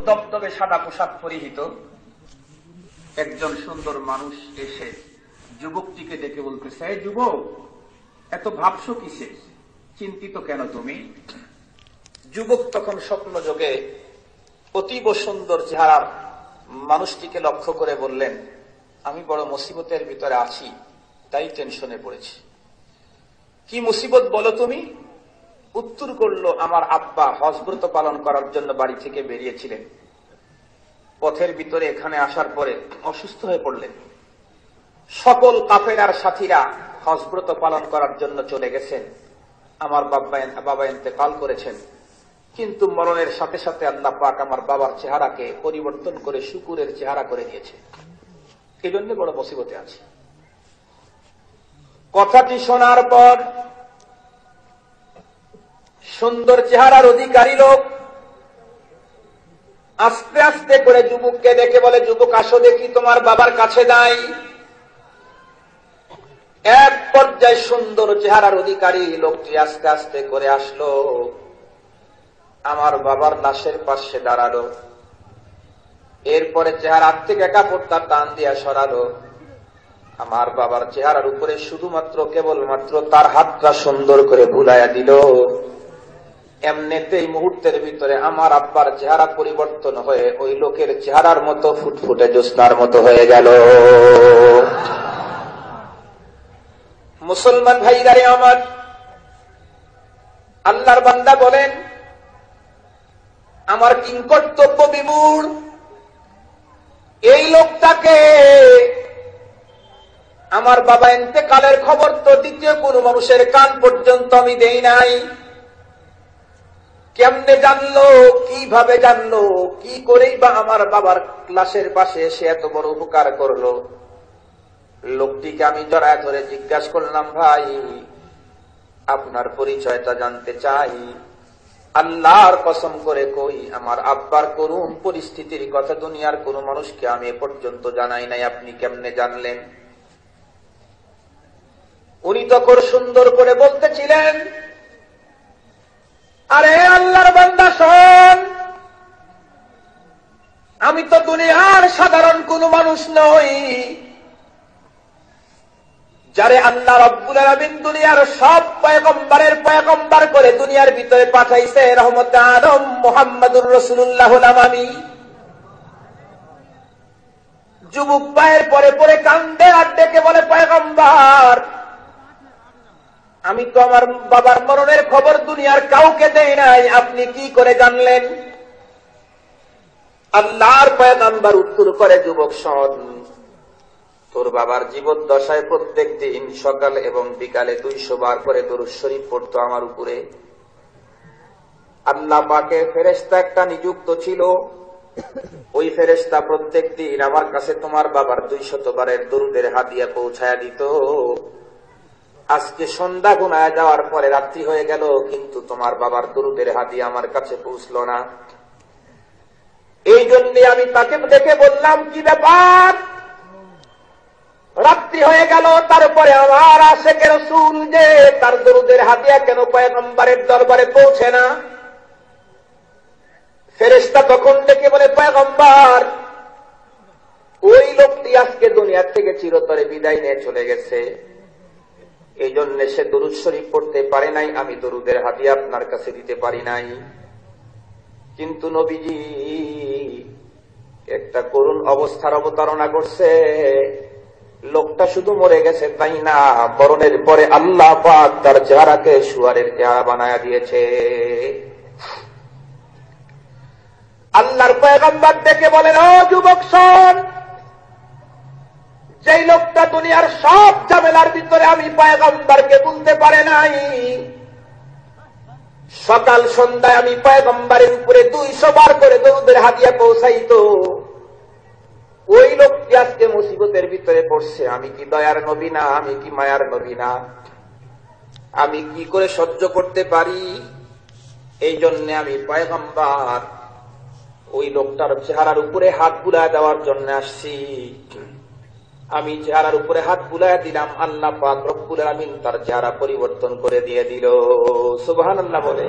দবদবে সাদা পোশাক পরিহিত একজন সুন্দর মানুষ এসে যুবকটিকে ডেকে বলতেছে, এই যুবক, এত ভাবছো কিসে, চিন্তিত কেন তুমি? যুবক তখন স্বপ্নযোগে অতীব সুন্দর চেহারার মানুষটিকে লক্ষ্য করে বললেন, আমি বড় মুসিবতের ভিতরে আছি, তাই টেনশনে পড়েছি। কি মুসিবত বলো তুমি? উত্তর করলো, আমার আব্বা হজ ব্রত পালন করার জন্য বাড়ি থেকে বেরিয়েছিলেন, পথের ভিতরে এখানে আসার পরে অসুস্থ হয়ে পড়লেন। সকল কাফেলার সাথীরা হজ ব্রত পালন করার জন্য চলে গেছেন, আমার বাবা ইন্তেকাল করেছেন, কিন্তু মরণের সাথে সাথে আল্লাহ পাক আমার বাবার চেহারাকে পরিবর্তন করে শুকুরের চেহারা করে দিয়েছে, এই জন্য বড় মুসিবতে আছে। কথাটি শোনার পর সুন্দর চেহারার অধিকারী লোক আস্তে আস্তে করে যুবককে দেখে বলে, যুবক আসো দেখি তোমার বাবার কাছে যাই। এক পর্যায়ে সুন্দর চেহারার অধিকারী লোকটি আস্তে আস্তে করে আসলো, আমার বাবার লাশের পাশে দাঁড়ালো, এরপরে চেহারার থেকে কাপড়টা টান দিয়া সরালো, আমার বাবার চেহারার উপরে শুধুমাত্র কেবলমাত্র তার হাতটা সুন্দর করে বুলাইয়া দিল। এমনিতেই মুহূর্তের ভিতরে আমার আব্বার চেহারা পরিবর্তন হয়ে ওই লোকের চেহারার মতো ফুটফুটে জ্যোৎস্নার মতো হয়ে গেল। মুসলমান ভাইরারে আমার, আল্লাহর বান্দা বলেন, আমার কিংকর্তব্য বিমূঢ় এই লোকটাকে আমার বাবা ইন্তেকালের খবর তো দ্বিতীয় কোন মানুষের কান পর্যন্ত আমি দেই নাই। কেমনে জানলো, কিভাবে জানলো, কি করেই বা আমার বাবার লাশের পাশে এসে এত বড় উপকার করলো? লোকটিকে আমি জড়ায় ধরে জিজ্ঞাসা করলাম, ভাই আপনার পরিচয়টা জানতে চাই। আল্লাহর কসম করে কই, আমার আব্বার করুণ পরিস্থিতির কথা দুনিয়ার কোন মানুষকে আমি এ পর্যন্ত জানাই নাই, আপনি কেমনে জানলেন? উনি তখন সুন্দর করে বলতেছিলেন, আরে আল্লাহর বান্দা শোন, আমি তো দুনিয়ার সাধারণ কোন মানুষ নই, যারে আল্লাহ রাব্বুল আলামিন দুনিয়ার সব পয়গম্বরের পয়গম্বর করে দুনিয়ার ভিতরে পাঠাইছে, রহমতে আলম মুহাম্মদুর রাসূলুল্লাহর নাম আমি। যুবক পায়ের পরে পরে কান্দে আর ডেকে বলে, পয়গম্বর, আমি তো আমার বাবার মরণের খবর দুনিয়ার কাউকে দেই নাই, আপনি কি করে জানলেন? আল্লাহর পয়গম্বর উত্তর করে, যুবক শোন, তোর বাবার জীবদ্দশায় প্রত্যেক দিন সকাল এবং বিকালে 200 বার করে দরুদ শরীফ পড়তো আমার উপরে। আল্লাহ পাকের ফেরেশতা একটা নিযুক্ত ছিল, ওই ফেরেশতা প্রত্যেক দিন আমার কাছে তোমার বাবার 200 বারের দরুদের হাদিয়া পৌঁছায়া দিত। আজকে সন্ধ্যা গুনায় যাওয়ার পরে রাত্রি হয়ে গেল, কিন্তু তোমার বাবার দরুদের হাদিয়া আমার কাছে পৌঁছলো না। এই জন্য আমি তাকে দেখে বললাম, কি ব্যাপার, রাত্রি হয়ে গেল, তারপরে আমার আশেকে রাসূল যে তার দরুদের হাদিয়া কেন পয়গম্বরের দরবারে পৌঁছে না? ফেরেশতা তখন ডেকে বলে, পয়গম্বর, ওই লোকটি আজকে দুনিয়া থেকে চিরতরে বিদায় নিয়ে চলে গেছে, এই জন্য সে দরুদ শরীফ পড়তে পারে নাই, আমি দরুদের হাদিয়া আপনার কাছে দিতে পারি নাই। কিন্তু নবীজি একটা করুণ অবস্থার অবতারণা করছে, লোকটা শুধু মরে গেছে তাই না, মরণের পরে আল্লাহ পাক তার চেহারাকে শুয়ারের চেহারা বানায়া দিয়েছে। আল্লাহর পয়গম্বর ডেকে বলেন, ও যুবক শোন, যেই লোকটা দুনিয়ার সব ঝামেলার ভিতরে আমি পয়গম্বরকে বলতে পারে নাই, সকাল সন্ধ্যায় আমি পয়গম্বরের উপরে 200 বার করে দরুদের হাদিয়া পৌঁছাইতো, ওই লোকটি আজকে মুসিবতের ভিতরে পড়ছে। আমি কি দয়ার নবী না? আমি কি মায়ার নবী না? আমি কি করে সহ্য করতে পারি? এই জন্য আমি পয়গম্বর ওই লোকটার চেহারার উপরে হাত বুলায় দেওয়ার জন্য আসছি। আমি চেহারার উপরে হাত বুলায় দিলাম, আল্লাহ পাক রব্বুল আমিন তার চেহারা পরিবর্তন করে দিয়ে দিল। সুবহানাল্লাহ বলে।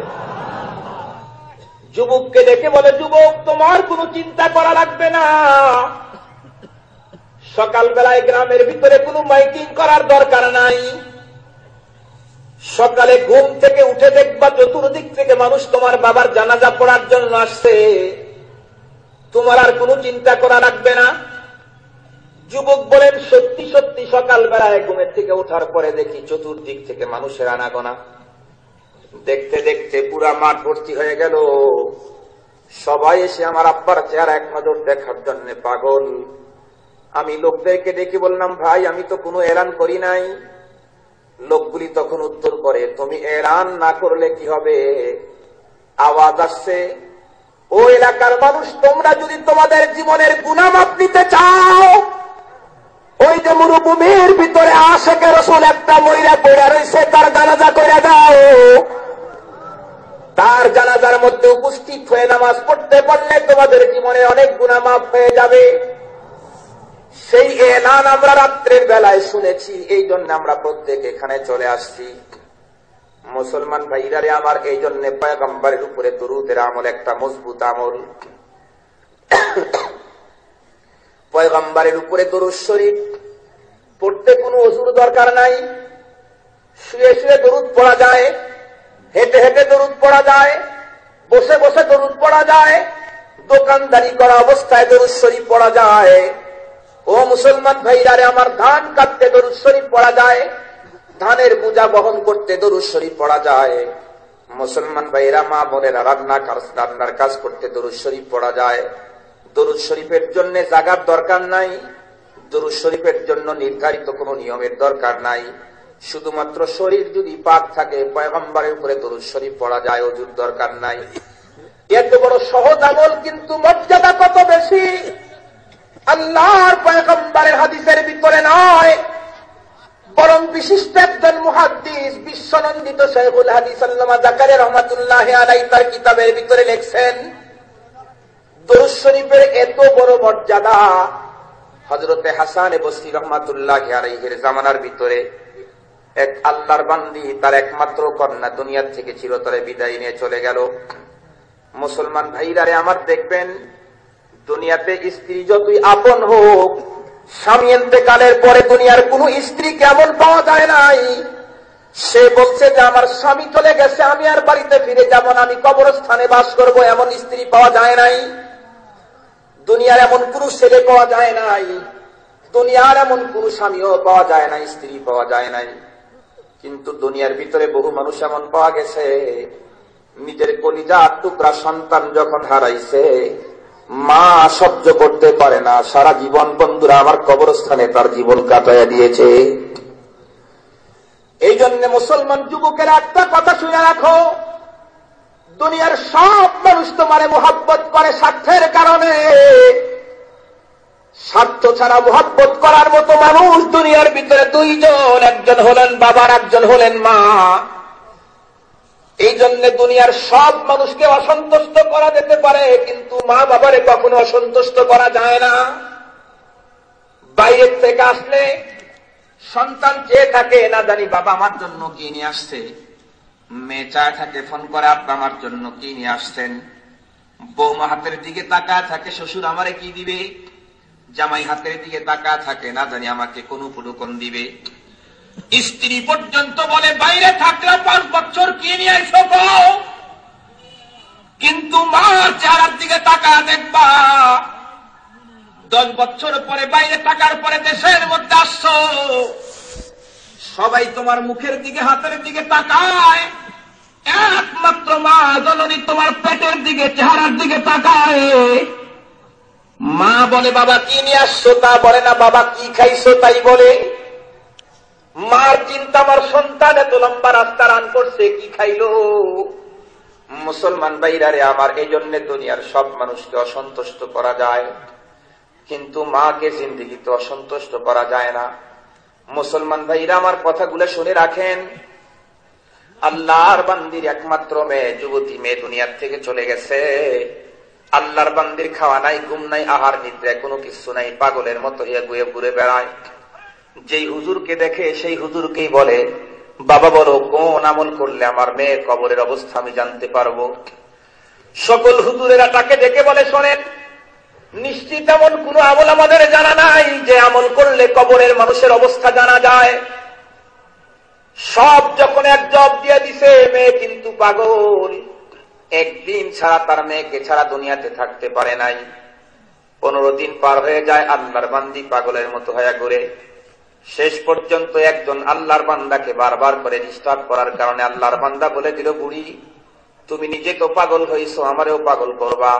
যুবককে দেখে বলে, যুবক তোমার কোনো চিন্তা করা লাগবে না, সকালবেলায় গ্রামের ভিতরে কোনো মাইকিং করার দরকার নাই। সকালে ঘুম থেকে উঠে দেখবা চতুর্দিক থেকে মানুষ তোমার বাবার জানাজা পড়ার জন্য আসছে, তোমার আর কোনো চিন্তা করা লাগবে না। যুবক বলেন, সত্যি সত্যি সকালবেলায় ঘুমের থেকে ওঠার পরে দেখি চতুর্দিক থেকে মানুষের আনাগোনা। দেখতে দেখতে পুরা মাঠ ভর্তি হয়ে গেল। সবাই এসে আমার আব্বার চেহারা এক নজর দেখার জন্য পাগল। আমি লোকদেরকে ডেকে বললাম, ভাই আমি তো কোনো এলান করি নাই। লোকগুলি তখন উত্তর করে, তুমি এলান না করলে কি হবে, আওয়াজ আসছে, ও এলাকার মানুষ, তোমরা যদি তোমাদের জীবনের গুনাহ মাপ নিতে চাও, ওই যে মরুভূমির ভিতরে আশেকে রসুল একটা মহিলা পড়ে রয়েছে, তার জানাজা করে দাও। তার জানাজার মধ্যে উপস্থিত হয়ে নামাজ পড়তে পারলে তোমাদের জীবনে অনেক গুনাহ মাফ হয়ে যাবে। সেই এলান আমরা রাত্রের বেলায় শুনেছি, এই জন্য আমরা প্রত্যেক এখানে চলে আসছি। মুসলমান ভাইরারে আমার, এই জন্য পয়গম্বরের উপরে দুরূদের আমল একটা মজবুত আমল। পয়গম্বরের উপরে দরুদ শরীফ পড়তে কোনো ওযুর দরকার নাই। শুয়ে শুয়ে দরুদ পড়া যায়, হেঁটে হেঁটে দরুদ পড়া যায়, বসে বসে দরুদ পড়া যায়, দোকানদারি করা অবস্থায় দরুদ শরীফ পড়া যায়। ও মুসলমান ভাইরারে আমার, ধান কাটতে দরুদ শরীফ পড়া যায়, ধানের বোঝা বহন করতে দরুদ শরীফ পড়া যায়। মুসলমান ভাইরা, মা বোনেরা, রান্নার কাজ করতে দরুদ শরীফ পড়া যায়। দরুদ শরীফের জন্য জাগার দরকার নাই, দরুদ শরীফের জন্য নির্ধারিত কোনো নিয়মের দরকার নাই। শুধুমাত্র শরীর যদি পাক থাকে, পয়গম্বরের উপরে দরুদ শরীফ পড়া যায়, ওযুর দরকার নাই। এত বড় সহজ আমল, কিন্তু মর্যাদা কত বেশি আল্লাহর পয়গম্বরের হাদিসের ভিতরে নয়, বরং বিশিষ্ট একজন মুহাদ্দিস, বিশ্বনন্দিত শাইখুল হাদিস আল্লামা জাকারিয়া রহমাতুল্লাহি আলাইহি তার কিতাবের ভিতরে লিখছেন, দরুদ শরীফের এত বড় মর্যাদা। হযরতে হাসান বসরি রহমাতুল্লাহি আলাইহির জামানার ভিতরে এক আল্লাহর বান্দি, তার একমাত্র কন্যা দুনিয়ার থেকে চিরতরে বিদায় নিয়ে চলে গেল। মুসলমান ভাইরারে আমার, দেখবেন দুনিয়াতে স্ত্রী যতই আপন হোক, স্বামী ইন্তেকালের পরে দুনিয়ার কোন স্ত্রী কেমন পাওয়া যায় নাই। সে বলছে যে আমার স্বামী চলে গেছে, আমি আর বাড়িতে ফিরে যাব না, আমি কবরস্থানে বাস করব, এমন স্ত্রী পাওয়া যায় নাই। দুনিয়ার এমন কোন ছেলে পাওয়া যায় নাই, দুনিয়ার এমন কোন স্বামীও পাওয়া যায় নাই, স্ত্রী পাওয়া যায় নাই। কিন্তু দুনিয়ার ভিতরে বহু মানুষ এমন পাওয়া গেছে, নিজের কলিজার টুকরা সন্তান যখন হারাইছে, মা সহ্য করতে পারে না, সারা জীবন বন্ধুরা আমার কবরস্থানে তার জীবন কাটাইয়া দিয়েছে। এই জন্য মুসলমান যুবকেরা একটা কথা শুনে রাখো, দুনিয়ার সব মানুষ তোমারে মুহাব্বত করে স্বার্থের কারণে। স্বার্থ ছাড়া মুহাব্বত করার মতো মানুষ দুনিয়ার ভিতরে দুইজন, একজন হলেন বাবার, একজন হলেন মা। এই জন্য দুনিয়ার সব মানুষকে অসন্তুষ্ট করা যেতে পারে, কিন্তু মা বাবারে কখনো অসন্তুষ্ট করা যায় না। বাইরের থেকে আসলে সন্তান চেয়ে থাকে, না জানি বাবা আমার জন্য কি নিয়ে আসছে। মেয়ে চায় থাকে, ফোন করে আব্বা আমার জন্য কি নিয়ে আসছেন। বৌমা হাতের দিকে তাকায় থাকে, শ্বশুর আমারে কি দিবে। জামাই হাতের দিকে তাকায় থাকে, না জানি আমাকে কোন পুরুকন দিবে। স্ত্রী পর্যন্ত বলে, বাইরে থাকলে 5 বছর কি নিয়ে আইছো গো, কিন্তু মার চেহারার দিকে তাকায় দেখবা 10 বছর পরে বাইরে থাকার পরে দেশের মধ্যে আসছো, সবাই তোমার মুখের দিকে হাতের দিকে তাকায়, একমাত্র মা জননী তোমার পেটের দিকে চেহারার দিকে তাকায়। মা বলে, বাবা কি নিয়ে আসছো, তা বলে না, বাবা কি খাইছো তাই বলে। মার চিন্তা, আমার সন্তান এত লম্বা রাস্তা রান করছে, কি খাইলো। মুসলমান ভাইরারে আমার, এই জন্য দুনিয়ার সব মানুষকে অসন্তুষ্ট করা যায়, কিন্তু মাকে জিন্দেগিতে অসন্তুষ্ট করা যায় না। মুসলমান ভাইরা আমার, কথাগুলো শুনে রাখেন। আল্লাহর বান্দির একমাত্র মেয়ে, যুবতী মেয়ে দুনিয়ার থেকে চলে গেছে। আল্লাহর বান্দির খাওয়া নাই, ঘুম নাই, আহার নিদ্রা কোনো কিছু নাই, পাগলের মতো ঘুরে ঘুরে বেড়ায়। যেই হুজুরকে দেখে সেই হুজুরকেই বলে, বাবা বলো কোন আমল করলে আমার মেয়ের কবরের অবস্থা আমি জানতে পারবো। সকল হুজুরেরা তাকে ডেকে বলে, শোনেন, নিশ্চিত এমন কোন আমল আমাদের জানা নাই যে আমল করলে কবরের মানুষের অবস্থা জানা যায়। সব যখন এক জব দিয়ে দিছে, মেয়ে কিন্তু পাগল, একদিন ছাড়া তার মেয়েকে ছাড়া দুনিয়াতে থাকতে পারে নাই। 15 দিন পার হয়ে যায়, আল্লাহর বান্দি পাগলের মতো হয়ে ঘুরে। শেষ পর্যন্ত একজন আল্লাহর বান্দাকে বারবার করে ডিস্টার্ব করার কারণে আল্লাহর বান্দা বলে দিল, বুড়ি তুমি নিজে তো পাগল হইছো, আমারেও পাগল করবা।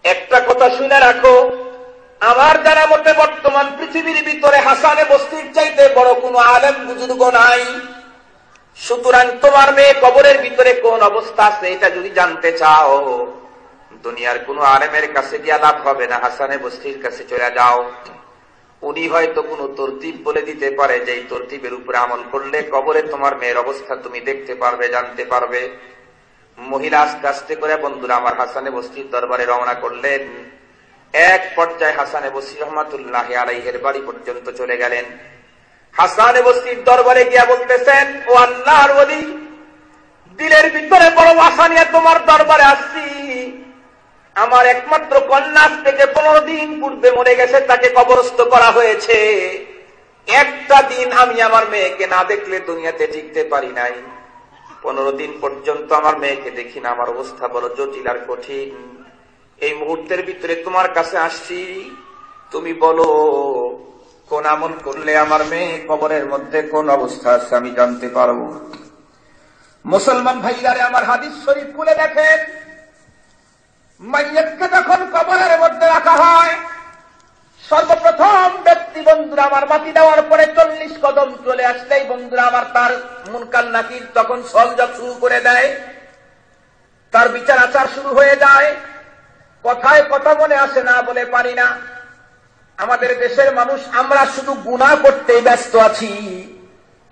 একটা কথা শুনে রাখো, আমার জানা মতে বর্তমান পৃথিবীর ভিতরে হাসানে বস্তির চাইতে বড় কোনো আলেম বুজুর্গ নাই। সুতরাং তোমার মেয়ে কবরের ভিতরে কোন অবস্থা আছে এটা যদি জানতে চাও, দুনিয়ার কোন আলেমের কাছে গিয়ে লাভ হবে না, হাসানে বস্তির কাছে চলে যাও। উনি হয়তো কোন তরতিব বলে দিতে পারে, যে এই তরতিবের উপরে আমল করলে কবরে তোমার মেয়ের অবস্থা তুমি দেখতে পারবে, জানতে পারবে। মহিলা আস্তে আস্তে করে বন্ধুরা আমার হাসানে বস্তির দরবারে রওনা করলেন। এক পর্যায়ে হাসানে বসরি রহমাতুল্লাহি আলাইহির বাড়ি পর্যন্ত চলে গেলেন। হাসানে বসরির দরবারে গিয়া বলতেছেন, ও আল্লাহর ওলি, দিলের ভিতরে বড় আশা নিয়ে তোমার দরবারে আসছি। আমার একমাত্র কন্যা থেকে 15 দিন পূর্বে মরে গেছে, তাকে কবরস্থ করা হয়েছে। একটা দিন আমি আমার মেয়েকে না দেখলে দুনিয়াতে টিকতে পারি নাই। 15 দিন পর্যন্ত আমার মেয়েকে দেখি না, আমার অবস্থা বড় জটিল আর কঠিন। এই মুহূর্তের ভিতরে তোমার কাছে আসছি, তুমি বলো কোন আমল করলে আমার মেয়ে কবরের মধ্যে কোন অবস্থা আছে আমি জানতে পারবো। মুসলমান ভাইয়ারে আমার হাদিস শরীফ খুলে দেখেন, মাইয়াতকে যখন কবরের মধ্যে রাখা হয়, সর্বপ্রথম ব্যক্তি বন্ধুরা আমার মাটি দেওয়ার পরে 40 কদম চলে আসলেই বন্ধুরা আমার তার মুনকার নাকির তখন সলজব শুরু করে দেয়, তার বিচার আচার শুরু হয়ে যায়। কথায় কথা মনে আসে না, বলে পারি না। আমাদের দেশের মানুষ আমরা শুধু গুনাহ করতে ব্যস্ত আছি,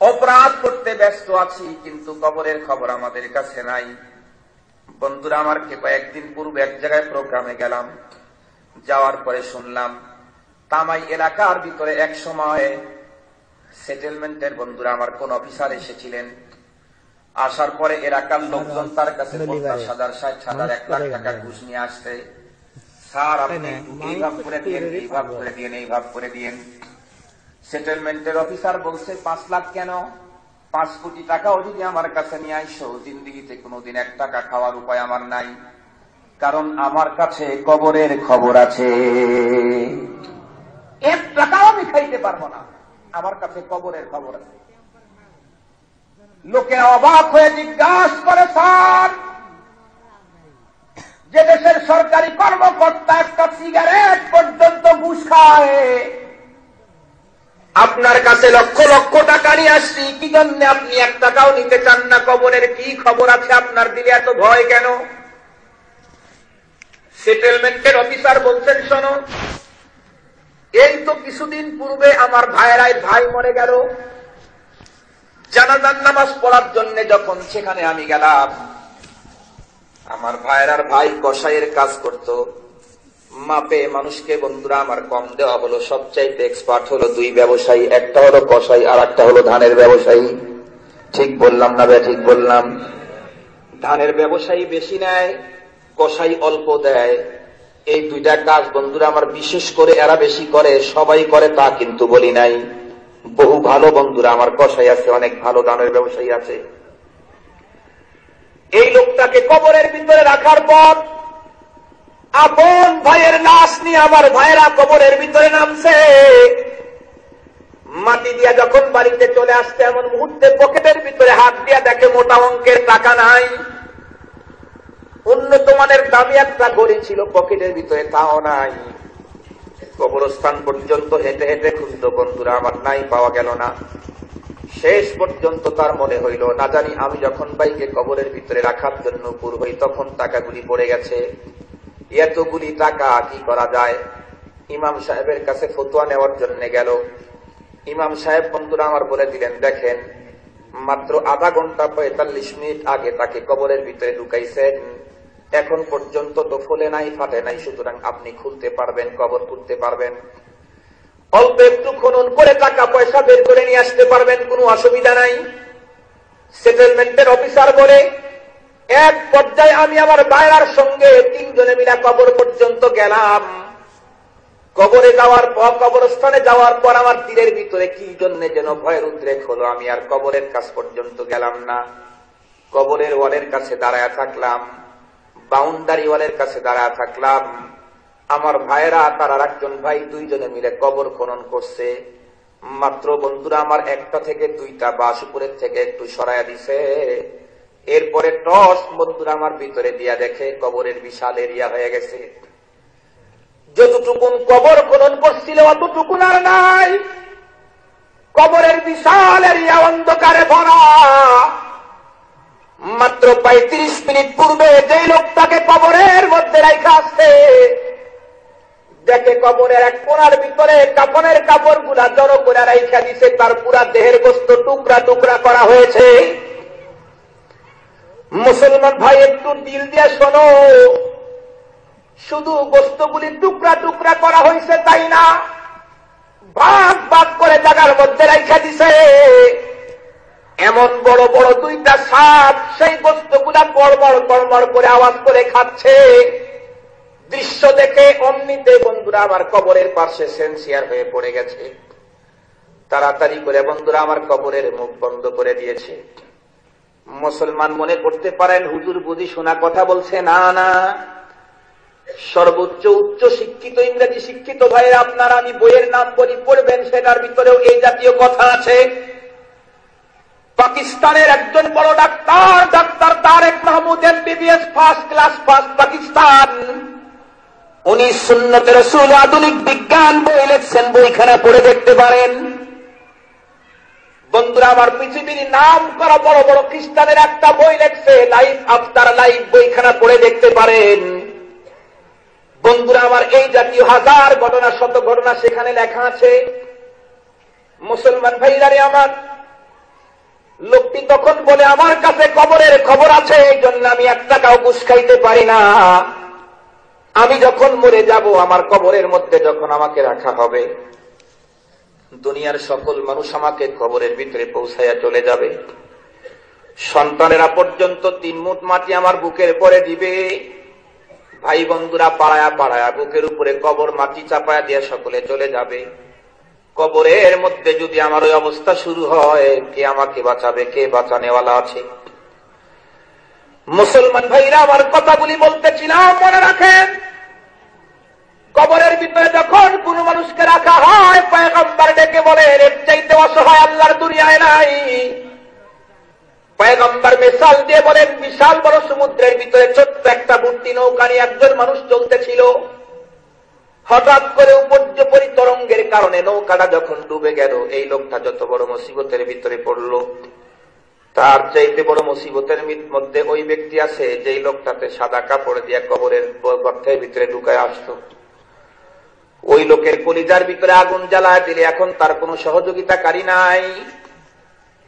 অপরাধ করতে ব্যস্ত আছি, কিন্তু কবরের খবর আমাদের কাছে নাই। বন্ধুরা আমার কয়েকদিন পূর্বে এক জায়গায় প্রোগ্রামে গেলাম, যাওয়ার পরে শুনলাম তামাই এলাকার ভিতরে এক সময় সেটেলমেন্টের বন্ধুরা আমার কোন অফিসার এসেছিলেন। আসার পরে এলাকার লোকজন তার কাছে 50,000, 60,000, 1 লাখ টাকা ঘুষ নিয়ে আসছে। স্যার আপনি এই ভাব করে দিয়েন, এই ভাব করে দিয়েন, এই ভাব করে দিয়েন। সেটেলমেন্টের অফিসার বলছে 5 লাখ কেন, 5 কোটি টাকাও যদি আমার কাছে নিয়ে আইসো, জিন্দিগিতে কোনোদিন 1 টাকা খাওয়ার উপায় আমার নাই, কারণ আমার কাছে কবরের খবর আছে। 1 টাকাও আমি খাইতে পারবো না, আমার কাছে কবরের খবর আছে। লোকে অবাক হয়ে জিজ্ঞাসা করে, স্যার যে দেশের সরকারি কর্মকর্তা একটা সিগারেট পর্যন্ত ঘুষ খায়, আপনার কাছে লক্ষ লক্ষ টাকা নিয়ে আসছি, কি জন্য আপনি 1 টাকাও নিতে চান না? কবরের কি খবর আছে আপনার দিলে এত ভয় কেন? সেটেলমেন্টের অফিসার বলছেন, শোনো, এই তো কিছুদিন পূর্বে আমার ভাই মরে গেল, জানাজার নামাজ পড়ার জন্য যখন সেখানে আমি গেলাম, আমার ভাই কসাইয়ের কাজ করত, মাপে মানুষকে বন্ধুরা আমার কম দেওয়া হলো। সবচাইতে এক্সপার্ট হলো 2 ব্যবসায়ী, একটা হলো কসাই আর একটা হলো ধানের ব্যবসায়ী। ঠিক বললাম না বে? ঠিক বললাম। ধানের ব্যবসায়ী বেশি নেয়, কসাই অল্প দেয়। এই 2টা কাজ বন্ধুরা আমার বিশেষ করে এরা বেশি করে, সবাই করে তা কিন্তু বলি নাই। বহু ভালো বন্ধুরা আমার কসাই আছে, অনেক ভালো ধানের ব্যবসায়ী আছে। এই লোকটাকে কবরের ভিতরে রাখার পর আপন ভাইয়ের লাশ নিয়ে আমার ভাইয়েরা কবরের ভিতরে নামছে। মাটি দিয়া যখন বাড়িতে চলে আসছে, এমন মুহূর্তে পকেটের ভিতরে হাত দিয়া দেখে মোটা অঙ্কের টাকা নাই। উন্নত মানের দামি একটা ঘড়ি ছিল পকেটের ভিতরে, তাও নাই। কবরস্থান পর্যন্ত হেঁটে হেঁটে খুঁজল বন্ধুরা আমার, নাই, পাওয়া গেল না। শেষ পর্যন্ত তার মনে হইল, না জানি আমি যখন ভাইকে কবরের ভিতরে রাখার জন্য পুর হই তখন টাকাগুলি পড়ে গেছে, এতগুলি টাকা কি করা যায়? ইমাম সাহেবের কাছে ফতোয়া নেওয়ার জন্য গেল। ইমাম সাহেব বন্ধুরা আমার বলে দিলেন, দেখেন মাত্র আধা ঘন্টা 45 মিনিট আগে তাকে কবরের ভিতরে ঢুকাইছেন, এখন পর্যন্ত তো ফলে নাই, ফাটে নাই, সুতরাং আপনি খুলতে পারবেন, কবর তুলতে পারবেন, অল্প একটু খনন করে টাকা পয়সা বের করে নিয়ে আসতে পারবেন, কোনো অসুবিধা নাই। সেটেলমেন্টের অফিসার বলে, এক পর্যায়ে আমি আমার ভাইরার সঙ্গে তিনজনে মিলে কবর পর্যন্ত গেলাম। কবরে যাওয়ার পর, কবরস্থানে যাওয়ার পর আমার তীরের ভিতরে কি জন্য যেন ভয়ের উদ্রেক হলো। আমি আর কবরের কাছ পর্যন্ত গেলাম না, কবরের ওয়ালের কাছে দাঁড়ায় থাকলাম, বাউন্ডারি ওয়ালের কাছে দাঁড়ায় থাকলাম। আমার ভাইরা, তারা একজন ভাই দুইজনে মিলে কবর খনন করছে। মাত্র বন্ধুরা আমার একটা থেকে দুইটা বাঁশ উপরের থেকে একটু সরাইয়া দিছে। এরপরে টস বন্ধুরা আমার ভিতরে দিয়া দেখে কবরের বিশাল এরিয়া হয়ে গেছে। যতটুকুন কবর খনন করছিল অতটুকুন আর নাই। কবরের বিশাল এরিয়া অন্ধকারে ভরা। মাত্র 35 মিনিট পূর্বে যে লোকটাকে কবরের মধ্যে রাখা আসছে, দেখে কবরের এক কোণার ভিতরে কাফনের কাপড় গুলা জড়ো করে রাখা দিছে, তার পুরা দেহের গোস্ত টুকরা টুকরা করা হয়েছে। মুসলমান ভাই, একটু দিল দিয়ে শোনো, শুধু গোস্তগুলি টুকরা টুকরা করা হয়েছে তাই না, ভাগ ভাগ করে জায়গার মধ্যে রাখা দিছে। এমন বড় বড় দুইটা সাপ সেই গোস্তগুলা কড়মড় কড়মড় করে আওয়াজ করে খাচ্ছে। দৃশ্য দেখে অমনিতে বন্ধুরা আমার কবরের পাশে সেন্সিয়ার হয়ে পড়ে গেছে। তাড়াতাড়ি করে বন্ধুরা আমার কবরের মুখ বন্ধ করে দিয়েছে। মুসলমান মনে করতে পারেন হুজুর বুঝি শোনা কথা বলছে। না না, সর্বোচ্চ উচ্চ শিক্ষিত ইংরেজি শিক্ষিত ভাইয়ের আপনারা, আমি বইয়ের নাম বলি, পড়বেন, সেটার ভিতরেও এই জাতীয় কথা আছে। পাকিস্তানের একজন বড় doctor, doctor Tarek Mahmood MBBS first class first Pakistan, উনি সুন্নতে রাসূল আধুনিক বিজ্ঞান বই লিখছেন, বইখানা পড়ে দেখতে পারেন। বন্ধুরা আমার, পৃথিবীর নাম করা বড় বড় খ্রিস্টানের একটা বই লিখছে, লাইফ আফটার লাইফ, বইখানা পড়ে দেখতে পারেন। বন্ধুরা আমার, এই জাতীয় হাজার ঘটনা, শত ঘটনা সেখানে লেখা আছে। মুসলমান ভাইরারে আমার, লোকটি তখন বলে আমার কাছে কবরের খবর আছে, এই জন্য আমি 1 টাকাও ঘুষ খাইতে পারি না। আমি যখন মরে যাব, আমার কবরের মধ্যে যখন আমাকে রাখা হবে, দুনিয়ার সকল মানুষ আমাকে কবরের ভিতরে পৌঁছাইয়া চলে যাবে। সন্তানেরা পর্যন্ত 3 মুঠ মাটি আমার বুকের পরে দিবে। ভাই বন্ধুরা পাড়ায়া পাড়ায়া বুকের উপরে কবর মাটি চাপায়া দিয়ে সকলে চলে যাবে। কবরের মধ্যে যদি আমার ওই অবস্থা শুরু হয়, কে আমাকে বাঁচাবে? কে বাঁচানেওয়ালা আছে? মুসলমান ভাইরা আমার, কথাগুলি বলতেছিলাম, মনে রাখেন, কবরের ভিতরে যখন কোন মানুষকে রাখা হয়, পয়গম্বর ডেকে বলেন এর চাইতে অসহায় আল্লাহর দুনিয়ায় নাই। পয়গম্বর মিসাল দিয়ে বলেন, বিশাল বড় সমুদ্রের ভিতরে ছোট্ট একটা ভর্তি নৌকা নিয়ে একজন মানুষ চলতেছিল। হঠাৎ করে উপর্যুপরি তরঙ্গের কারণে নৌকাটা যখন ডুবে গেল, এই লোকটা যত বড় মুসিবতের ভিতরে পড়ল, তার চাইতে বড় মুসিবতের মধ্যে ওই ব্যক্তি আছে যেই লোকটাতে সাদা কাপড় দিয়ে কবরের গর্তের ভিতরে ঢুকায় আসতো। ওই লোকের কলিজার ভিতরে আগুন জ্বালায় দিলে এখন তার কোনো সহযোগিতাকারী নাই।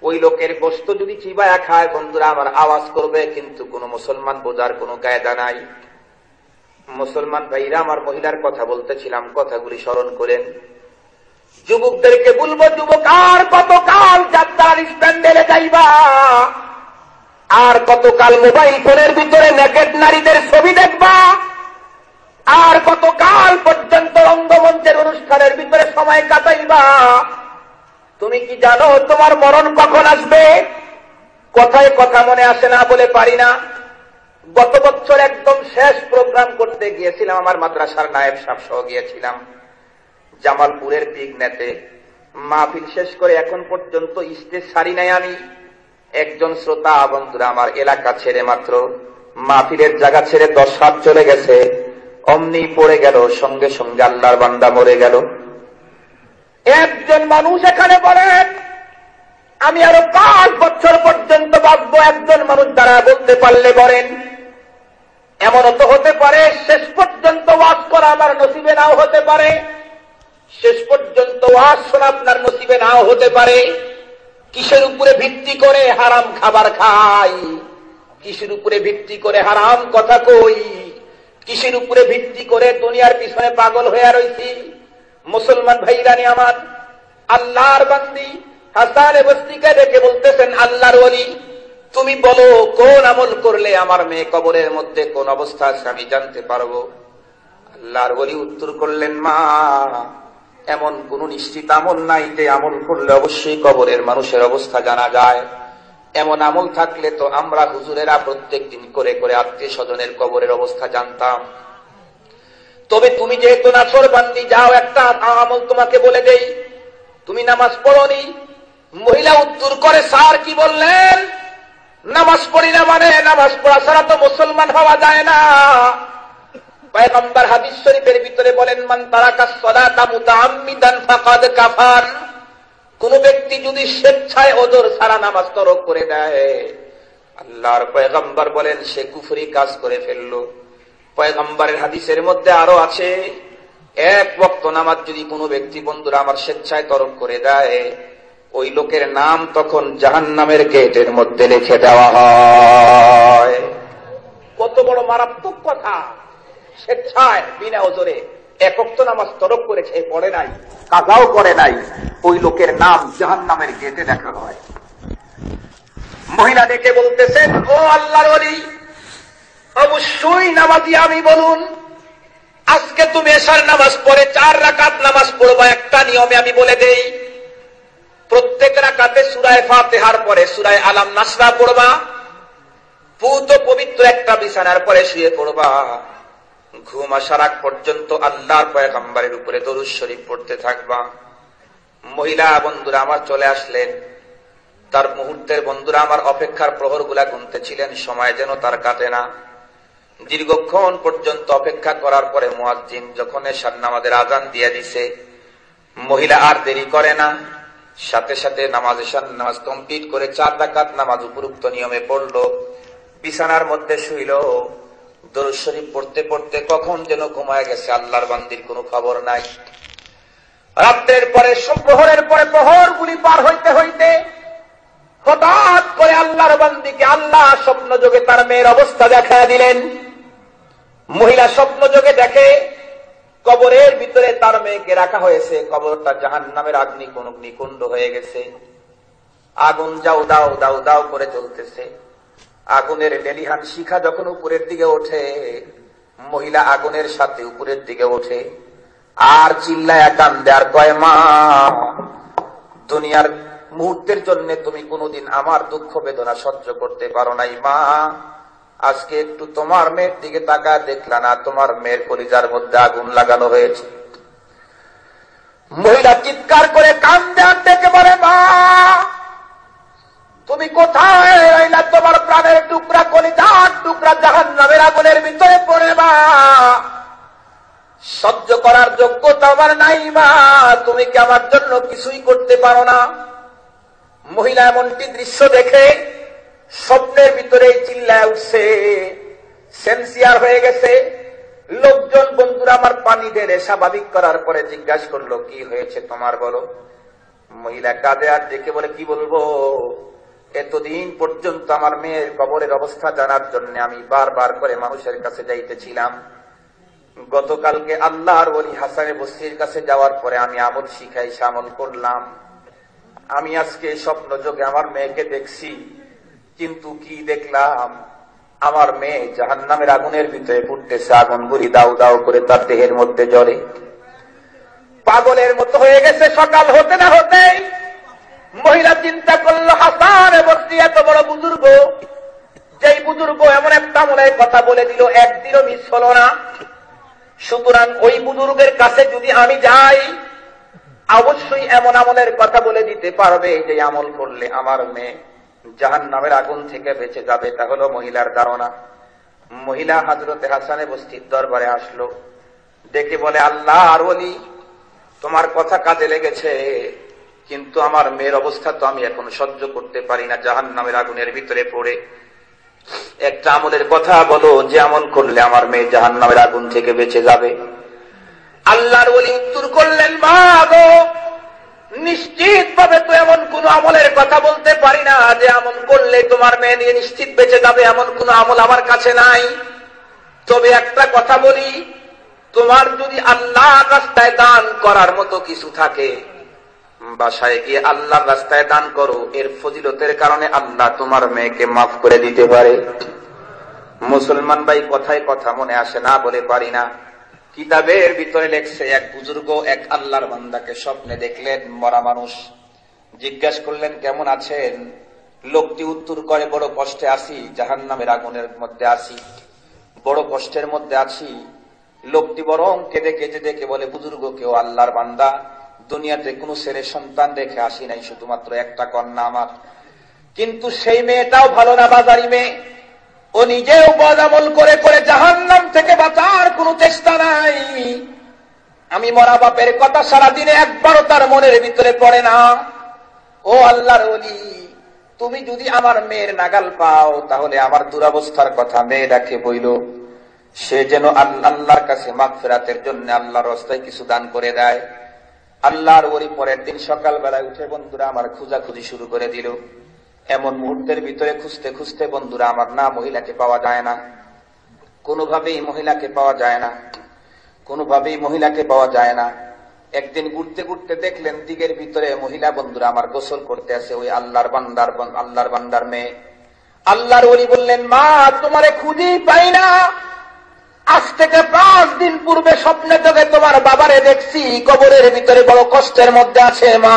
ওই লোকের গোশত যদি চিবায়া খায়, বন্ধুরা আমার, আওয়াজ করবে, কিন্তু কোন মুসলমান বোঝার কোনো কায়দা নাই। মুসলমান ভাইরা আমার, মহিলার কথা বলতেছিলাম, কথাগুলি স্মরণ করেন। যুবকদেরকে বলবো, যুবক, আর কতকাল যাত্রার স্ট্যান্ডেলে যাইবা? আর কতকাল মোবাইল ফোনের ভিতরে নেকেড নারীদের ছবি দেখবা? আর কতকাল পর্যন্ত রঙ্গমঞ্চের অনুষ্ঠানের ভিতরে সময় কাটাইবা? তুমি কি জানো তোমার মরণ কখন আসবে? কথায় কথা মনে আসে না বলে পারি না। গত বছর একদম শেষ প্রোগ্রাম করতে গিয়েছিলাম, আমার মাদ্রাসার নায়েব সাহেব সহ গিয়েছিলাম জামালপুরের পিগনেতে। মাহফিল শেষ করে এখন পর্যন্ত স্টেজ ছাড়ি নাই আমি। একজন শ্রোতা বন্ধুরা আমার এলাকা ছেড়ে, মাত্র মাহফিলের জায়গা ছেড়ে 10 হাত চলে গেছে, অমনি পড়ে গেল, সঙ্গে সঙ্গে আল্লাহর বান্দা মরে গেল। একজন মানুষ এখানে বলেন আমি আরো 5 বছর পর্যন্ত বাঁচবো, একজন মানুষ দ্বারা বলতে পারলে বলেন। এমনও তো হতে পারে শেষ পর্যন্ত ওয়াজ করা আমার নসিবে নাও হতে পারে, শেষ পর্যন্ত ওয়াজ শোনা আপনার নসিবে নাও হতে পারে। কিসের উপরে ভিত্তি করে হারাম খাবার খাই? কিসের উপরে ভিত্তি করে হারাম কথা কই? কিসের উপরে ভিত্তি করে দুনিয়ার পিছনে পাগল হয়ে রয়েছি? মুসলমান ভাইরানি আমার, আল্লাহর বান্দি হাসান বস্তিকে দেখে বলতেছেন, আল্লাহর ওলি তুমি বলো কোন আমল করলে আমার মেয়ে কবরের মধ্যে কোন অবস্থা আছে আমি জানতে পারবো। আল্লাহর ওলি উত্তর করলেন, মা, এমন কোন নিশ্চিত আমল নাই যে আমল করলে অবশ্যই কবরের মানুষের অবস্থা জানা যায়। এমন আমল থাকলে তো আমরা হুজুরেরা প্রত্যেক দিন করে করে আত্মীয় স্বজনের কবরের অবস্থা জানতাম। তবে তুমি যেহেতু নাফরমানি, যাও একটা আমল তোমাকে বলে দেই, তুমি নামাজ পড়োনি। মহিলা উত্তর করে, স্যার কি বললেন? নামাজ পড়ি না মানে নামাজ পড়া ছাড়া তো মুসলমান হওয়া যায় না। পয়গম্বর হাদিস শরীফের ভিতরে বলেন, মান তারাকাস সালাতা মুতাআম্মিদান ফাকাদ কাফার। কোন ব্যক্তি যদি স্বেচ্ছায় ওজর ছাড়া নামাজ তরক করে দেয়, আল্লাহর পয়গম্বর বলেন সে কুফরি কাজ করে ফেললো। পয়গম্বরের হাদিসের মধ্যে আরো আছে, এক ওয়াক্ত নামাজ যদি কোনো ব্যক্তি, বন্ধুরা আমার, স্বেচ্ছায় তরক করে দেয়, ওই লোকের নাম তখন জাহান্নামের গেটের মধ্যে লিখে দেওয়া হয়। কত বড় মারাত্মক কথা! স্বেচ্ছায় বিনা ওজরে এক ওয়াক্ত নামাজ তরক করেছে, পড়ে নাই, কাজাও করে নাই, ওই লোকের নাম জাহান্নামের গেটে লেখা হয়। মহিলা ডেকে বলতেছেন, ও আল্লাহর ওলি, অবশ্যই নামাজি আমি, বলুন আজকে তুমি এশার নামাজ পড়ে 4 রাকাত নামাজ পড়বা। একটা নিয়মে আমি বলে দেই, প্রত্যেক রাকাতে সূরা ফাতিহার পরে সূরা আলাম নাসরা পড়বা, পুত পবিত্র একটা বিছানার পরে শুয়ে পড়বা, ঘুম আসার আগ পর্যন্ত আল্লাহর পয়গম্বরের উপরে দরুদ শরীফ পড়তে থাকবা। মহিলা বন্ধুরা আমার চলে আসলেন, তার মুহূর্তের বন্ধুরা আমার অপেক্ষার প্রহরগুলা গুনতেছিলেন, সময় যেন তার কাটে না। দীর্ঘক্ষণ পর্যন্ত অপেক্ষা করার পরে মুয়াজ্জিন যখন এশার নামাজের আযান দিয়ে দিছে, মহিলা আর দেরি করে না, সাথে সাথে এশার নামাজ কমপ্লিট করে 4 রাকাত নামাজ উপরোক্ত নিয়মে পড়লো, বিছানার মধ্যে শুইল। দরুদ শরীফ পড়তে পড়তে কখন যেন ঘুমায় গেছে, আল্লাহর বান্দির কোনো খবর নাই। রাত্রের পরে প্রহরের পরে প্রহরগুলি পার হইতে হইতে হঠাৎ করে আল্লাহর বান্দিকে আল্লাহ স্বপ্ন যোগে তার মেয়ের অবস্থা দেখা দিলেন। মহিলা স্বপ্ন যোগে দেখে কবরের ভিতরে তার মেয়েকে রাখা হয়েছে, কবরটা জাহান্নামের অগ্নিকুণ্ড হয়ে গেছে, আগুন যাও দাও দাও দাও করে চলতেছে। আগুনের লেলিহান শিখা যখন উপরের দিকে ওঠে, মহিলা আগুনের সাথে উপরের দিকে ওঠে আর চিল্লায় কান্দে আর কয়, মা, দুনিয়ার মুহূর্তের জন্য তুমি কোনোদিন আমার দুঃখ বেদনা সহ্য করতে পারো নাই। মা, আজকে একটু তোমার মেয়ের দিকে তাকায় দেখলা না, তোমার মেয়ের কলিজার মধ্যে আগুন লাগানো হয়েছে। মহিলা চিৎকার করে কান্দে আর ডেকে বলে, মা, তুমি কোথায় রইলা? তোমার প্রাণের টুকরা, কলিজার টুকরা জাহান্নামের আগুনের ভিতরে পড়ে। মা, সহ্য করার যোগ্যতা আমার নাই। মা, তুমি কি আমার জন্য কিছুই করতে পারো না? মহিলা এমনটি দৃশ্য দেখে স্বপ্নের ভিতরে চিল্লায় উঠছে, সেন্সিয়ার হয়ে গেছে। লোকজন বন্ধুরা আমার পানি ঢেলে স্বাভাবিক করার পরে জিজ্ঞাসা করলো, কি হয়েছে তোমার, বলো। মহিলা কাঁদে আর ডেকে বলে, কি বলবো, এতদিন পর্যন্ত আমার মেয়ের কবরের অবস্থা জানার জন্য আমি বারবার করে মানুষের কাছে যাইতেছিলাম। গতকালকে আল্লাহর ওলি হাসানে বসরির কাছে যাওয়ার পরে আমি আমল শিখাই, আমল করলাম। আমি আজকে স্বপ্ন যোগে আমার মেয়েকে দেখছি, কিন্তু কি দেখলাম, আমার মেয়ে জাহান্নামের আগুনের ভিতরে ফুটতেছে, আগুনগুলি দাউ দাউ করে তার দেহের মধ্যে জ্বলে, পাগলের মতো হয়ে গেছে। সকাল হতে না হতে মহিলা চিন্তা করলো, হাসান বসরি এত বড় বুজুর্গ, যেই বুজুর্গ এমন একটা আমলের কথা বলে দিল, একদিনও মিস হলো না। সুতরাং ওই বুজুর্গের কাছে যদি আমি যাই, অবশ্যই এমন আমলের কথা বলে দিতে পারবে যে আমল করলে আমার মেয়ে জাহান্নামের আগুন থেকে বেঁচে যাবে। তা হলো মহিলার ধারণা। মহিলা হযরতে হাসানে বসরির দরবারে আসলো, ডেকে বলে, আল্লাহর ওলি, তোমার কথা কাজে লেগেছে, কিন্তু আমার মেয়ের অবস্থা তো আমি এখন সহ্য করতে পারি না, জাহান্নামের আগুনের ভিতরে পড়ে। একটা আমলের কথা বলো যে আমল করলে আমার মেয়ে জাহান্নামের আগুন থেকে বেঁচে যাবে। আল্লাহর ওলি উত্তর করলেন, মা গো, নিশ্চিত ভাবে তো এমন কোন আমলের কথা বলতে পারি না যে আমল করলে তোমার মেয়ে নিয়ে নিশ্চিত বেঁচে যাবে, এমন কোন আমল আমার কাছে নাই। তবে একটা কথা বলি, তোমার যদি আল্লাহর রাস্তায় দান করার মতো কিছু থাকে, বাসায় গিয়ে আল্লাহর রাস্তায় দান করো, এর ফজিলতের কারণে আল্লাহ তোমার মেয়েকে মাফ করে দিতে পারে। মুসলমান ভাই, কথায় কথা মনে আসে না বলে পারি না। কিতাবের ভিতরে লেখছে, এক বুজুর্গ এক আল্লাহর বান্দাকে স্বপ্নে দেখলেন মরা মানুষ। জিজ্ঞাসা করলেন, কেমন আছেন? লোকটি উত্তর করে, বড় কষ্টে আছি, জাহান্নামের আগুনের মধ্যে আছি, বড় কষ্টের মধ্যে আছি। লোকটি বরং কেঁদে কেঁদে দেখে বলে, বুজুর্গ কেউ আল্লাহর বান্দা, দুনিয়াতে কোনো ছেলে সন্তান রেখে আসি নাই, শুধুমাত্র একটা কন্যা আমার। কিন্তু সেই মেয়েটাও ভালো না, বাজারি মেয়ে। ও নিজেও বদ আমল করে করে জাহান্নাম থেকে বাঁচার কোনো চেষ্টা নাই। আমি মরা বাপের কথা সারাদিনে একবারও তার মনের ভিতরে পড়ে না। ও আল্লাহর ওলি, তুমি যদি আমার মেয়ের নাগাল পাও, তাহলে আমার দুরবস্থার কথা মেয়েটাকে বইল, সে যেন আল্লাহর কাছে মাগফিরাতের জন্য আল্লাহর রাস্তায় কিছু দান করে দেয়। আল্লাহর ওলি পরের দিন সকালবেলায় উঠে বন্ধুরা আমার খোঁজাখুঁজি শুরু করে দিল। এমন মুহূর্তের ভিতরে খুঁজতে খুঁজতে বন্ধুরা আমার না মহিলাকে পাওয়া যায় না, কোনোভাবেই মহিলাকে পাওয়া যায় না, কোনোভাবেই মহিলাকে পাওয়া যায় না। একদিন ঘুরতে ঘুরতে দেখলেন দিকের ভিতরে মহিলা বন্ধুরা আমার গোসল করতে আছে, ওই আল্লাহর বান্দার মেয়ে। আল্লাহর ওলি বললেন, মা তোমারে খুঁজেই পাই না, আজ থেকে 5 দিন পূর্বে স্বপ্নে তোকে তোমার বাবারে দেখছি, কবরের ভিতরে বড় কষ্টের মধ্যে আছে মা।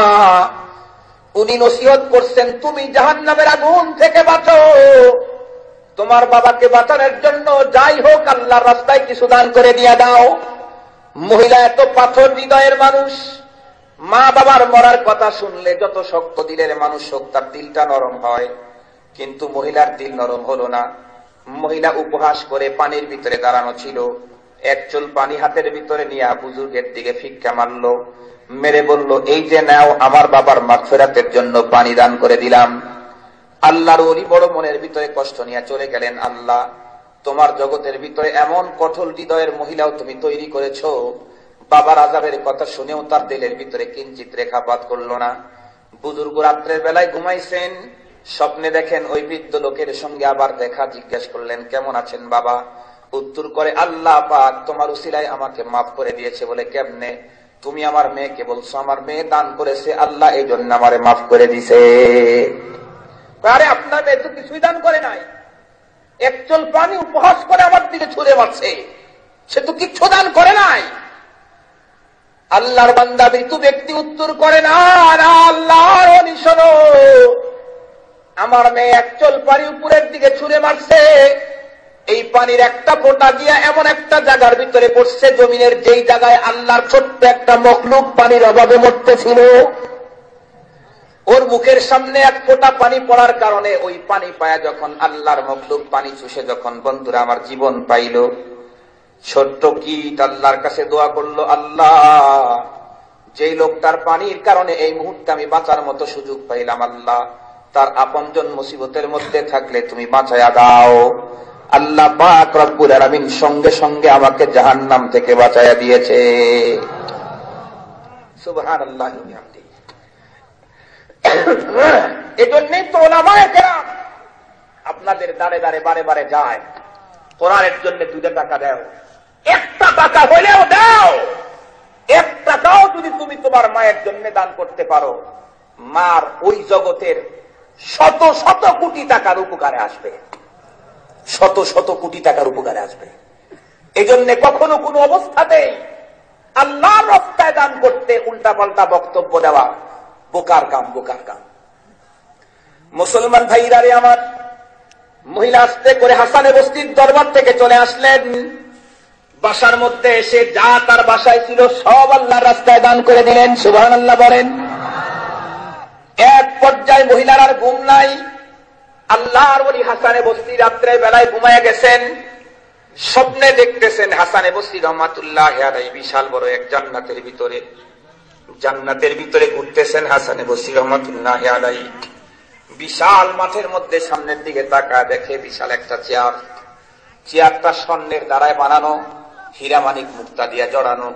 উনি নসিহত করছেন, তুমি জাহান্নামের আগুন থেকে বাঁচো, তোমার বাবাকে বাঁচানোর জন্য যাই হোক আল্লাহর রাস্তায় কিছু দান করে দিয়ে দাও। মহিলা এত পাথর হৃদয়ের মানুষ, মা বাবার মরার কথা শুনলে যত শক্ত দিলের মানুষ হোক তার দিলটা নরম হয়, কিন্তু মহিলার দিল নরম হলো না। মহিলা উপহাস করে পানির ভিতরে দাঁড়ানো ছিল, এক চুল পানি হাতের ভিতরে নিয়ে বুজুর্গের দিকে ফিক্কা মারল, মেরে বলল, এই যে নাও, আমার বাবার মাগফিরাতের জন্য পানি দান করে দিলাম। আল্লাহর ওলি বড় মনের ভিতরে কষ্ট নিয়ে চলে গেলেন। আল্লাহ, তোমার জগতের ভিতরে এমন কঠোর হৃদয়ের মহিলাও তুমি তৈরি করেছ, বাবার আযাবের কথা শুনেও তার দিলের ভিতরে কিঞ্চিত রেখাপাত করলো না। বুজুর্গ রাত্রের বেলায় ঘুমাইছেন, স্বপ্নে দেখেন ওই বৃদ্ধ লোকের সঙ্গে আবার দেখা। জিজ্ঞেস করলেন, কেমন আছেন বাবা? উত্তর করে, আল্লাহ পাক তোমার উসিলায় আমাকে মাফ করে দিয়েছে। বলে, কেমনে? তুমি আমার মেয়েকে বলছো, আমার মেয়ে দান করেছে, আল্লাহ এই জন্য আমারে মাফ করে দিছে। আরে আপনার মেয়ে তো কিছুই দান করে নাই, একচল পানি উপহাস করে আমার দিকে ছুঁড়ে মারছে, সে তো কিচ্ছু দান করে নাই। আল্লাহর বান্দা মৃত্যু ব্যক্তি উত্তর করে, না না আল্লাহর ওলি শোনো, আমার মেয়ে একচল পানি উপরের দিকে ছুঁড়ে মারছে, এই পানির একটা ফোঁটা গিয়া এমন একটা জায়গার ভিতরে পড়ছে, জমিনের যেই জায়গায় আল্লাহর ছোট্ট একটা মখলুক পানির অভাবে মরতেছিল, ওর মুখের সামনে এক ফোঁটা পানি পড়ার কারণে ওই পানি পায়া যখন আল্লাহর মখলুক পানি চুষে যখন বন্ধুরা আমার জীবন পাইল, ছোট্ট কীট আল্লাহর কাছে দোয়া করলো, আল্লাহ যেই লোকটার পানির কারণে এই মুহূর্তে আমি বাঁচার মতো সুযোগ পাইলাম, আল্লাহ তার আপনজন মুসিবতের মধ্যে থাকলে তুমি বাঁচায়া দাও। আল্লাহ পাক রব্বুল আলামিন সঙ্গে সঙ্গে আমাকে জাহান্নাম থেকে বাঁচায়া দিয়েছে। সুবহানাল্লাহ। এজন্যই তো ওলামায়ে কেরাম আপনাদের দাঁড়ে দাঁড়ে বারে বারে যায়, কোরআনের জন্য 2 টাকা দাও, 1 টাকা হলেও দাও। 1 টাকাও যদি তুমি তোমার মায়ের জন্য দান করতে পারো, মার ওই জগতের শত শত কোটি টাকার উপকারে আসবে, শত শত কোটি টাকার উপকারে আসবে। এই জন্য কখনো কোনো অবস্থাতেই আল্লাহর রাস্তায় দান করতে উল্টা পাল্টা বক্তব্য দেওয়া বোকার কাম, বোকার কাম। মুসলমান ভাইরা রে আমার, মহিলা আস্তে করে হাসানে বস্তির দরবার থেকে চলে আসলেন, বাসার মধ্যে এসে যা তার বাসায় ছিল সব আল্লাহর রাস্তায় দান করে দিলেন। সুবহানাল্লাহ বলেন। এক পর্যায়ে মহিলার আর ঘুম নাই, আল্লাহর ওলি হাসানে বস্তি রাত্রে বেলায় ঘুমায় গেছেন, স্বপ্নে দেখতেছেন হাসানে বস্তি রহমাতুল্লাহ আলাইহি বিশাল বড় এক জান্নাতের ভিতরে ঘুরতেছেন। হাসানে বস্তি রহমাতুল্লাহ আলাইহি বিশাল মাঠের মধ্যে সামনের দিকে তাকায় দেখে বিশাল একটা চেয়ার, চেয়ারটা স্বর্ণের দ্বারায় বানানো, হীরা মানিক মুক্তা দিয়া জড়ানো,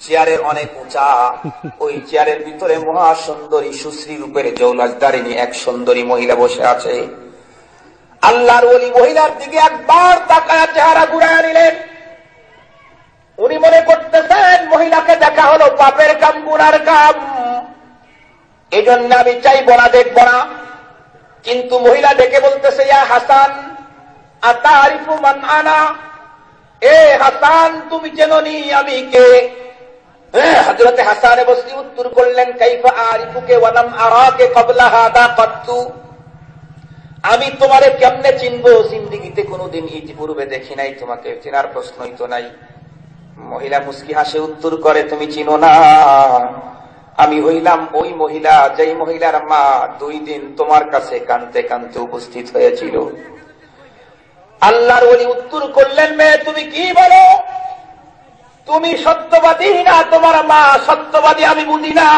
চেয়ারের অনেক উঁচা, ওই চেয়ারের ভিতরে মহা সুন্দরী সুশ্রী রূপের জৌলাজদারিনী এক সুন্দরী মহিলা বসে আছে। আল্লাহর ওলি মহিলার দিকে একবার তাকায় চেহারা ঘুরায় নিলেন। উনি মনে করতেছেন মহিলাকে দেখা হলো পাপের কাম, গুনার কাম, এই জন্য আমি চাইব না, দেখব না। কিন্তু মহিলা ডেকে বলতেছে, ইয়া হাসান আতারিফু মান আনা, এ হাসান তুমি চেননি আমি কে? হযরতে হাসান বসরি উত্তর করলেন, কাইফা আরিফুকে ওয়া লাম আরাকে ক্বাবলা হাদা কাত্তু, আমি তোমারে কেমনে চিনবো, জিন্দেগিতে কোনোদিন ইতিপূর্বে দেখি নাই, তোমাকে চেনার প্রশ্নই তো নাই। মহিলা মুস্কি হাসে উত্তর করে, তুমি চিনো না, আমি হইলাম ওই মহিলা যেই মহিলার মা 2 দিন তোমার কাছে কাঁদতে কাঁদতে উপস্থিত হয়েছিল। আল্লাহর ওলি উত্তর করলেন, মেয়ে তুমি কি বলো, তুমি সত্যবাদী না তোমার মা সত্যবাদী, আমি বুঝি না।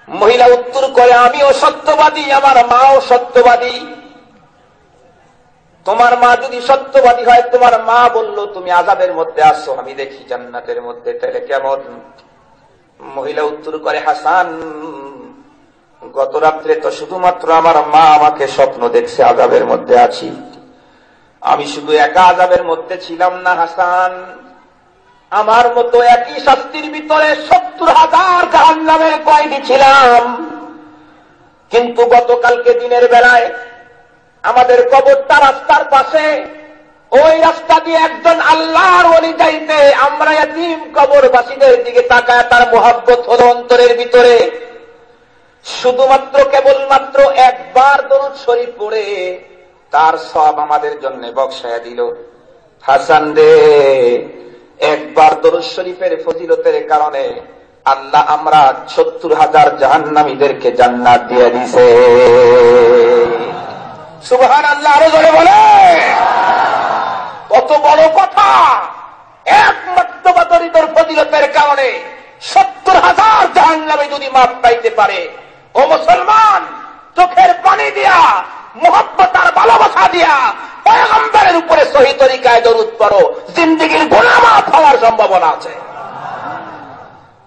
মহিলা উত্তর করে, আমিও সত্যবাদী, আমার মাও সত্যবাদী। তোমার মা যদি সত্যবাদী হয়, তোমার মা বলল তুমি আযাবের মধ্যে আছো, আমি দেখি জান্নাতের মধ্যে, তাহলে কেমন? মহিলা উত্তর করে, হাসান গত রাত্রে তো শুধুমাত্র আমার মা আমাকে স্বপ্ন দেখছে আযাবের মধ্যে আছি, আমি শুধু একা আযাবের মধ্যে ছিলাম না হাসান, আমার মতো একই শাস্তির ভিতরে 70,000 জাহান্নামের কয়েদি ছিলাম। কিন্তু গতকালকে দিনের বেলায় আমাদের কবরটা রাস্তার পাশে, ওই রাস্তা দিয়ে একজন আল্লাহর ওলি যাইতে, আমরা এতিম কবরবাসীদের দিকে তাকায় তার মোহাব্বত হলো অন্তরের ভিতরে। শুধুমাত্র কেবলমাত্র একবার দরুদ শরীফ পড়ে তার সওয়াব আমাদের জন্য বক্সায়া দিল। হাসান রে, একবার দরুদ শরীফের ফজিলতের কারণে আল্লাহ আমরা 70,000 জাহান্নামীদেরকে জান্নাত দিয়ে দিছে। সুবহানাল্লাহ, আরো জোরে বলে। কত বড় কথা! একমাত্র দরিদ্র ফজিলতের কারণে 70,000 জাহান্নামী যদি মাপ পাইতে পারে, ও মুসলমান, চোখের পানি দিয়া, মুহাব্বত আর ভালোবাসা দিয়া পয়গম্বরের উপরে সহি তরিকায় দরুদ পড়ো, জিন্দেগীর গুনাহ মাফ হওয়ার সম্ভাবনা আছে।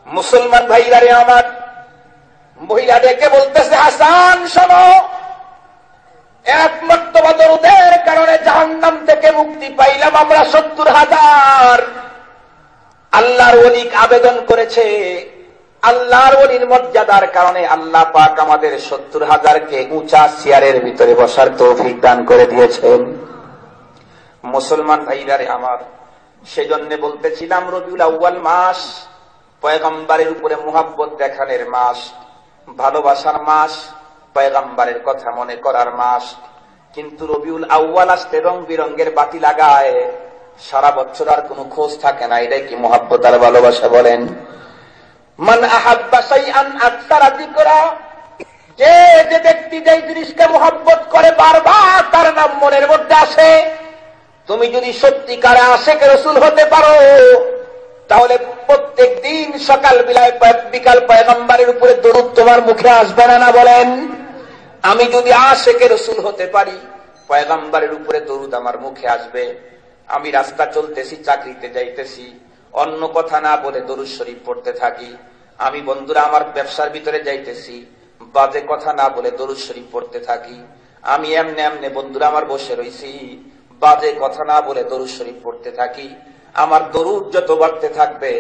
মুসলমান ভাইরা রে আমার, মহিলা ডেকে বলতেছে, হাসান শোনো, একমাত্র দরুদের কারণে জাহান্নাম থেকে মুক্তি পাইলাম আমরা 70,000। আল্লাহর ওলি আবেদন করেছে, আল্লাহর ওলির মর্যাদার কারণে আল্লাহ পাক আমাদের 70,000কে উঁচা চেয়ারের ভিতরে বসার তৌফিক দান করে দিয়েছেন। মুসলমান ভাইরা রে আমার, সেজন্য বলতেছিলাম রবিউল আউয়াল মাস পয়গম্বরের উপরে মুহাব্বত দেখানোর মাস, ভালোবাসার মাস, পয়গম্বরের কথা মনে করার মাস। কিন্তু রবিউল আউয়াল আসতে রং বিরঙ্গের বাতি লাগায়, সারা বছর আর কোনো খোঁজ থাকে না। এটাই কি মুহাব্বত আর ভালোবাসা বলেন? মান আহাব্বা শাইআন আকসারা যিকরা, যে যে ব্যক্তি যেই জিনিসকে মুহাব্বত করে বারবার তার নাম মনের মধ্যে আসে। তুমি যদি সত্যিকারে আশিকে রাসূল হতে পারো, তাহলে প্রত্যেক দিন সকাল বিকাল পয়গম্বরের উপরে দরুদ তোমার মুখে আসবে না? বলেন। আমি যদি আশিকে রাসূল হতে পারি, পয়গম্বরের উপরে দরুদ আমার মুখে আসবে। আমি রাস্তা চলতেছি, চাকরিতে যাইতেছি, অন্য কথা না বলে দরুদ শরীফ পড়তে থাকি। আমি বন্ধুরা আমার ব্যবসার ভিতরে যাইতেছি, বাজে কথা না বলে দরুদ শরীফ পড়তে থাকি। আমি এমনে এমনে বন্ধুরা আমার বসে রইছি, বাজে কথা না বলে দরুদ শরীফ পড়তে থাকি। আমার দরুদ যত বাড়তে থাকবে,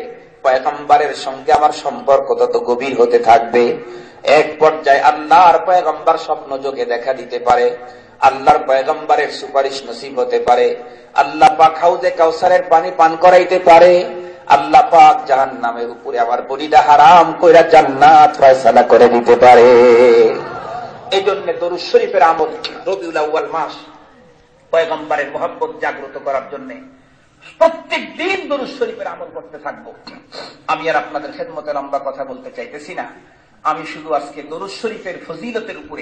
পয়গম্বরের সঙ্গে আমার সম্পর্ক তত গভীর হতে থাকবে। এক পর্যায়ে আল্লাহর পয়গম্বর স্বপ্ন যোগে দেখা দিতে পারে, আল্লাহর পয়গম্বরের সুপারিশ নসিব হতে পারে, আল্লাহ পাক হাউজে কাউসারের পানি পান করাইতে পারে, আল্লাহ পাক জাহান্নামের উপরে আমার বলিটা হারাম কইরা জান্নাত ফয়সালা করে দিতে পারে। এই জন্য দরুদ শরীফের আমল রবিউল আউয়াল মাস পয়গম্বরের মুহাব্বত জাগ্রত করার জন্য প্রত্যেক দিন দরুদ শরীফের আমল করতে থাকবো। আমি আর আপনাদের খেদমতে লম্বা কথা বলতে চাইতেছি না, আমি শুধু আজকে দরুদ শরীফের ফজিলতের উপরে